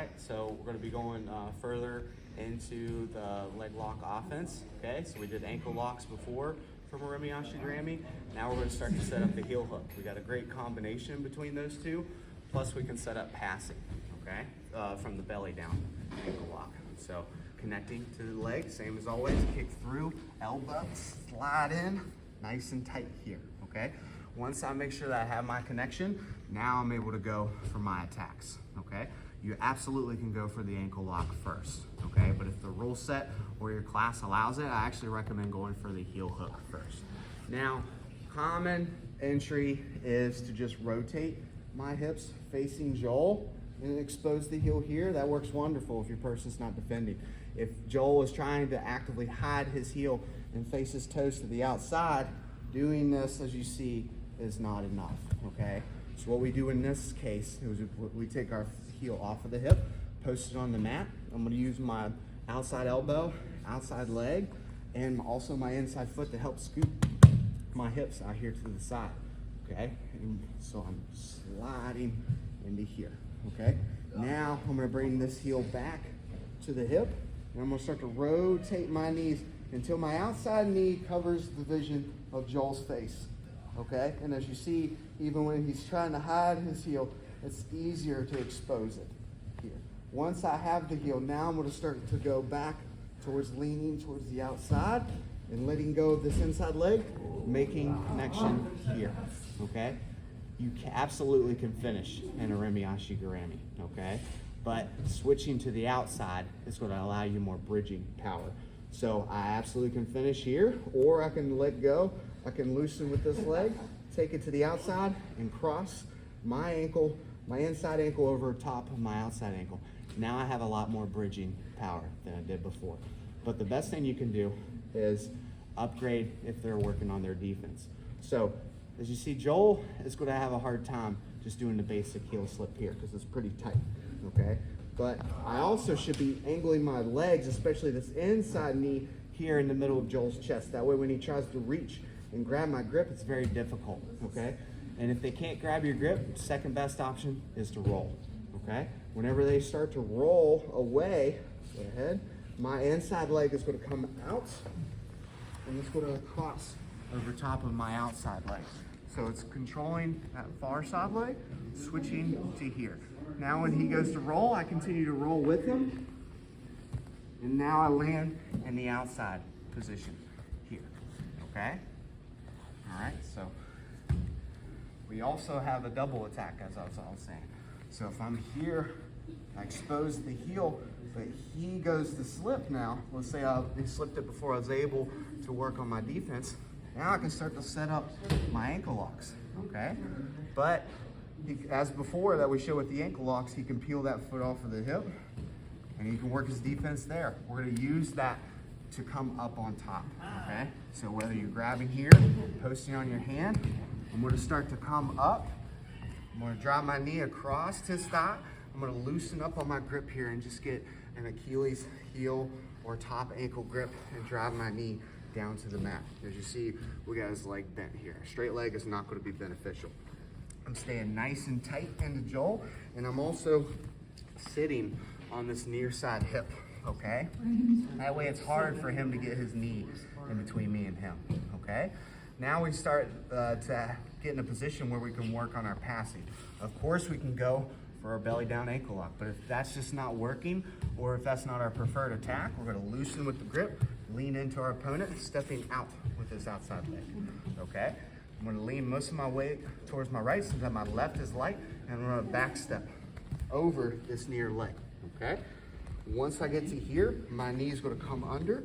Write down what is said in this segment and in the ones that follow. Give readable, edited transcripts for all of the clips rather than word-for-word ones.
right, so we're going to be going further into the leg lock offense. Okay, so we did ankle locks before from Irimi Ashi Garami. Now we're going to start to set up the heel hook. We got a great combination between those two. Plus we can set up passing, okay, from the belly down ankle lock. So connecting to the leg, same as always, kick through, elbow, slide in, nice and tight here, okay? Once I make sure that I have my connection, now I'm able to go for my attacks, okay? You absolutely can go for the ankle lock first, okay? But if the rule set or your class allows it, I actually recommend going for the heel hook first. Now, common entry is to just rotate my hips facing Joel and expose the heel here. That works wonderful if your person's not defending. If Joel is trying to actively hide his heel and face his toes to the outside, doing this, as you see, is not enough, okay? So what we do in this case is we take our heel off of the hip, post it on the mat. I'm gonna use my outside elbow, outside leg, and also my inside foot to help scoop my hips out here to the side, okay? And so I'm sliding into here, okay? Now I'm gonna bring this heel back to the hip, and I'm gonna start to rotate my knees until my outside knee covers the vision of Joel's face, okay? And as you see, even when he's trying to hide his heel, it's easier to expose it here. Once I have the heel, now I'm gonna start to go back towards leaning towards the outside and letting go of this inside leg, making connection here, okay? You absolutely can finish in Irimi Ashi Garami, okay? But switching to the outside is going to allow you more bridging power. So I absolutely can finish here, or I can let go. I can loosen with this leg, take it to the outside, and cross my ankle, my inside ankle over top of my outside ankle. Now I have a lot more bridging power than I did before. But the best thing you can do is upgrade if they're working on their defense. So as you see, Joel is going to have a hard time just doing the basic heel slip here because it's pretty tight, okay? But I also should be angling my legs, especially this inside knee here in the middle of Joel's chest. That way when he tries to reach and grab my grip, it's very difficult, okay? And if they can't grab your grip, second best option is to roll, okay? Whenever they start to roll away, go ahead, my inside leg is going to come out and it's going to cross over top of my outside leg. So it's controlling that far side leg, switching to here. Now when he goes to roll, I continue to roll with him. And now I land in the outside position here, okay? All right, so we also have a double attack, as I was saying. So if I'm here, I expose the heel, but he goes to slip now. Let's say he slipped it before I was able to work on my defense. Now I can start to set up my ankle locks, okay? But as before that we showed with the ankle locks, he can peel that foot off of the hip and he can work his defense there. We're gonna use that to come up on top, okay? So whether you're grabbing here, posting on your hand, I'm gonna start to come up. I'm gonna drive my knee across his thigh. I'm gonna loosen up on my grip here and just get an Achilles heel or top ankle grip and drive my knee down to the mat. As you see, we got his leg bent here. A straight leg is not going to be beneficial. I'm staying nice and tight into Joel, and I'm also sitting on this near side hip, okay? That way it's hard for him to get his knee in between me and him, okay? Now we start to get in a position where we can work on our passing. Of course, we can go for our belly down ankle lock, but if that's just not working, or if that's not our preferred attack, we're going to loosen with the grip, lean into our opponent, stepping out with this outside leg, okay? I'm going to lean most of my weight towards my right since my left is light, and I'm going to back step over this near leg, okay? Once I get to here, my knee is going to come under,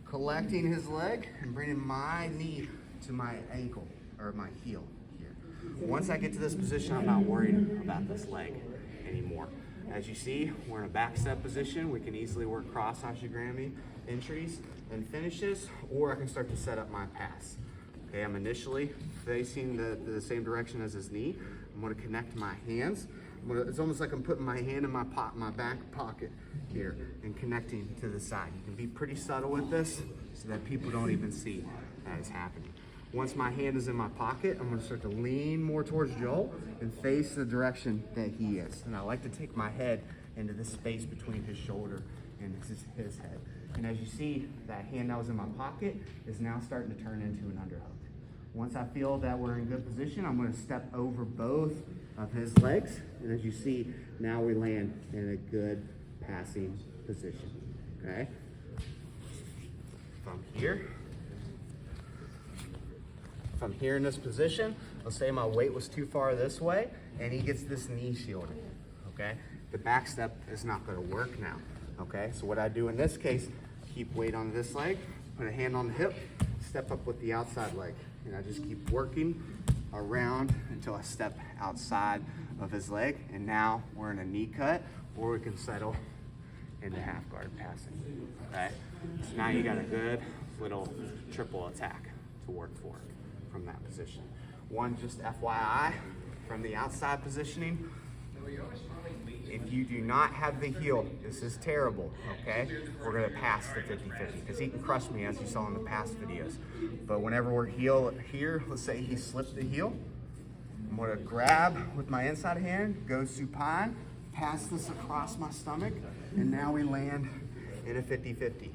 collecting his leg and bringing my knee to my ankle, or my heel here. Once I get to this position, I'm not worried about this leg anymore. As you see, we're in a back step position. We can easily work cross Ashi Garami entries and finishes, or I can start to set up my pass. Okay, I'm initially facing the same direction as his knee. I'm gonna connect my hands. It's almost like I'm putting my hand in my back pocket here and connecting to the side. You can be pretty subtle with this so that people don't even see that it's happening. Once my hand is in my pocket, I'm gonna start to lean more towards Joel and face the direction that he is. And I like to take my head into the space between his shoulder and his head. And as you see, that hand that was in my pocket is now starting to turn into an underhook. Once I feel that we're in good position, I'm going to step over both of his legs. And as you see, now we land in a good passing position, okay? From here in this position, let's say my weight was too far this way, and he gets this knee shielded, okay? The back step is not gonna work now, okay? So what I do in this case, keep weight on this leg, put a hand on the hip, step up with the outside leg, and I just keep working around until I step outside of his leg, and now we're in a knee cut, or we can settle into half guard passing, okay? So now you got a good little triple attack to work for from that position. One, just FYI, from the outside positioning, if you do not have the heel, this is terrible, okay? We're gonna pass the 50-50, because he can crush me, as you saw in the past videos. But whenever we're heel here, let's say he slipped the heel, I'm gonna grab with my inside hand, go supine, pass this across my stomach, and now we land in a 50-50.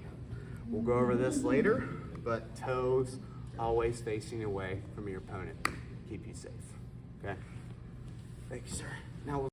We'll go over this later, but toes always facing away from your opponent. Keep you safe, okay? Thank you, sir. Now we'll